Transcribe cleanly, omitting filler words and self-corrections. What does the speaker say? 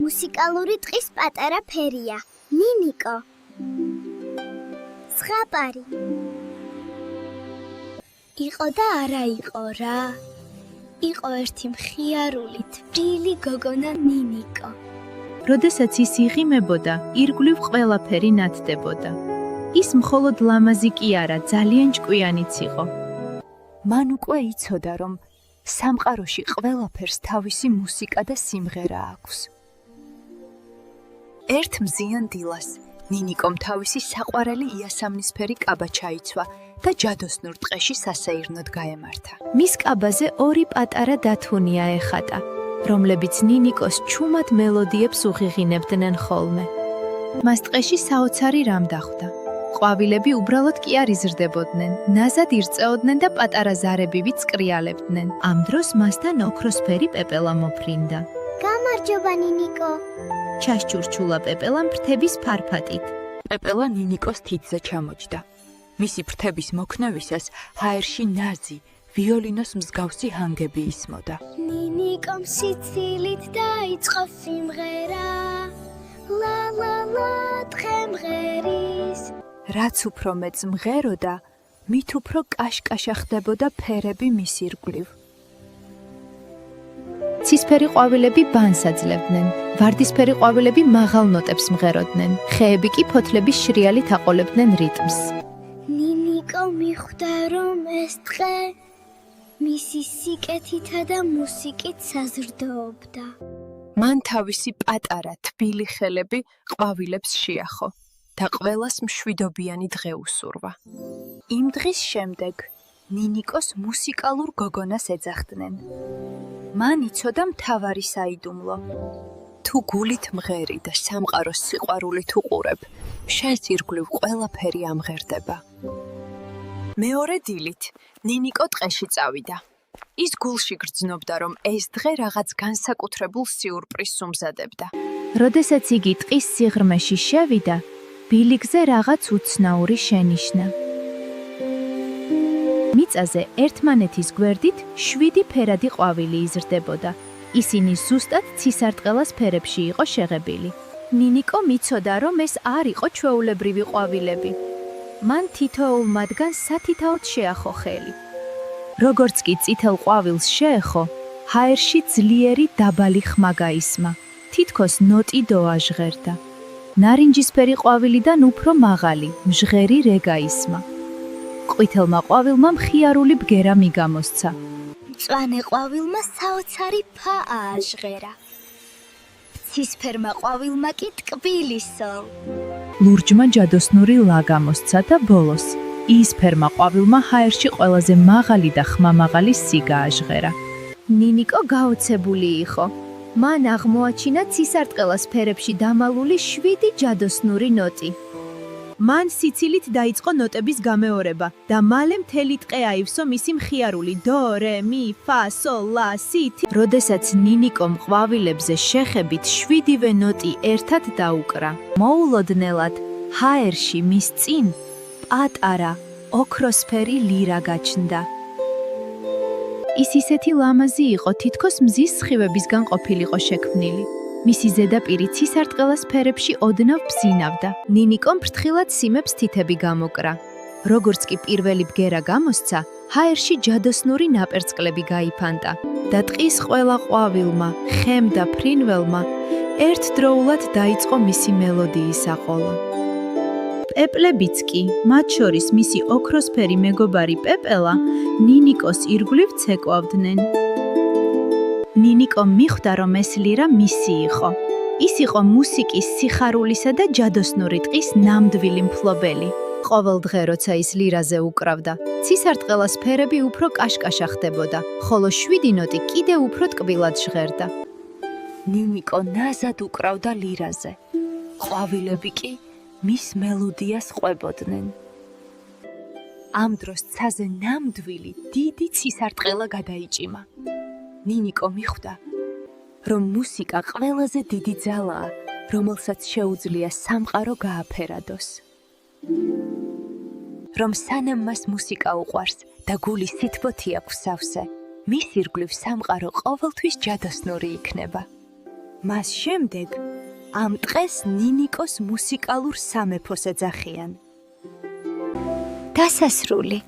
მუსიკალური ტყის პატარა ფერია. ნინიკო. ზღაპარი. იყო და არა იყო რა. იყო ერთი მხიარული თბილი გოგონა ნინიკო. როდესაც ის იღიმებოდა, ირგვლივ ყველაფერი ნათდებოდა. ის მხოლოდ ლამაზი კი არა, ძალიან ჭკვიანიც იყო. მან უკვე იცოდა, რომ სამყაროში ყველაფერს თავისი მუსიკა და სიმღერა აქვს. ერთ მზიან დილას ნინიკომ თავისი საყვარელი იასამნისფერი კაბა ჩაიცვა და ჯადოსნურ ტყეში სასეირნოდ გაემართა. მის კაბაზე ორი პატარა დათუნია ეხატა, რომლებიც ნინიკოს ჩუმად მელოდიებს უღიღინებდნენ ხოლმე. მას ტყეში საოცარი რამ დახვდა. ყვავილები უბრალოდ კი არ იზრდებოდნენ, ნაზად ირწეოდნენ და პატარა ზარებივით წკრიალებდნენ. ამ დროს მასთან ოქროსფერი პეპელა მოფრინდა. გამარჯობა ნინიკო. ჩასჭურჩულა პეპელამ ფრთების ფარფატით. პეპელა ნინიკოს თითზე ჩამოჯდა. მისი ფრთების მოქნევისას ჰაერში ნაზი, ვიოლინოს მსგავსი ჰანგები ისმოდა. ნინიკომ სიცილით დაიწყო სიმღერა. ლა ლა ლა დღემღერის. რაც უფრო მეც მღეროდა, მით უფრო კაშკაშა ხდებოდა ფერები მის ირგვლივ. ცისფერი ყვავილები ბანს აძლევდნენ, ვარდისფერი ყვავილები მაღალ ნოტებს მღეროდნენ, ხეები კი ფოთლების შრიალით აყოლებდნენ რიტმს. ნინიკო მიხვდა, რომ ეს დღე მისი სიკეთითა და მუსიკით საზრდოობდა. მან თავისი პატარა თბილი ხელები ყვავილებს შეახო და ყველას მშვიდობიანი დღე უსურვა. იმ დღის შემდეგ ნინიკოს მუსიკალურ გოგონას ეძახდნენ. მან იცოდა მთავარი საიდუმლო. თუ გულით მღერი და სამყაროს სიყვარულით უყურებ, შენს ირგვლივ ყველაფერი ამღერდება. მეორე დილით ნინიკო ტყეში წავიდა. ის გულში გრძნობდა, რომ ეს დღე რაღაც განსაკუთრებულ სიურპრიზს უმზადებდა. როდესაც იგი ტყის სიღრმეში შევიდა, ბილიკზე რაღაც უცნაური შენიშნა. მიწაზე ერთმანეთის გვერდით 7 ფერადი ყვავილი იზრდებოდა. ისინი ზუსტად ცისარტყელას ფერებში იყო შეღებილი. ნინიკო მიცოდა, რომ ეს არ იყო ჩვეულებრივი ყვავილები. მან თითოეულ მათგანს სათითაოდ შეახო ხელი. როგორც კი წითელ ყვავილს შეეხო, ჰაერში ძლიერი დაბალი ხმა გაისმა. თითქოს ნოტი დო აჟღერდა. ნარინჯისფერი ყვავილიდან უფრო მაღალი, მჟღერი რე გაისმა. ყვითელმა ყვავილმა მხიარული ბგერა მიგამოსცა. მწვანე ყვავილმა საოცარი ფა ააჟღერა. ცისფერმა ყვავილმა კი ტკბილისო. ლურჯმა ჯადოსნური ლა გამოსცა და ბოლოს იისფერმა ყვავილმა ჰაერში ყველაზე მაღალი და ხმამაღალი სი გააჟღერა. ნინიკო გაოცებული იყო. მან აღმოაჩინა ცისარტყელას ფერებში დამალული 7 ჯადოსნური ნოტი. მან სიცილით დაიწყო ნოტების გამეორება და მალე მთელი ტყე აივსო მისი მხიარული დო, რე, მი, ფა, სოლ, ლა, სი. როდესაც ნინიკომ ყვავილებზე შეხებით 7-ვე ნოტი ერთად დაუკრა. მოულოდნელად ჰაერში მის წინ პატარა ოქროსფერი ლირა გაჩნდა. ის ისეთი ლამაზი იყო, თითქოს მზის სხივებისგან ყოფილიყო შექმნილი. მისი ზედაპირი ცისარტყელას ფერებში ოდნავ ბზინავდა. ნინიკომ ფრთხილად სიმებს თითები გამოკრა. როგორც კი პირველი ბგერა გამოსცა, ჰაერში ჯადოსნური ნაპერწკლები გაიფანტა და ტყის ყველა ყვავილმა, ხემ და ფრინველმა ერთდროულად დაიწყო მისი მელოდიის აყოლა. პეპლებიც კი, მათ შორის მისი ოქროსფერი მეგობარი პეპელა, ნინიკოს ირგვლივ ცეკვავდნენ. ნინიკომ მიხვდა, რომ ეს ლირა მისი იყო. ის იყო მუსიკის, სიხარულისა და ჯადოსნური ტყის ნამდვილი მფლობელი. ყოველ დღე, როცა ის ლირაზე უკრავდა, ცისარტყელას ფერები უფრო კაშკაშა ხდებოდა, ხოლო 7 ნოტი კიდევ უფრო ტკბილად ჟღერდა. ნინიკო ნაზად უკრავდა ლირაზე. ყვავილები კი მის მელოდიას ყვებოდნენ. ამ დროს ცაზე ნამდვილი დიდი ცისარტყელა გადაიჭიმა. ნინიკო მიხვდა, რომ მუსიკა ყველაზე დიდი ძალაა, რომელსაც შეუძლია სამყარო გააფერადოს. რომ სანამ მას მუსიკა უყვარს და გული სითბოთი აქვს სავსე, მის ირგვლივ სამყარო ყოველთვის ჯადოსნური იქნება. მას შემდეგ ამ ტყეს ნინიკოს მუსიკალურ სამეფოს ეძახიან. დასასრული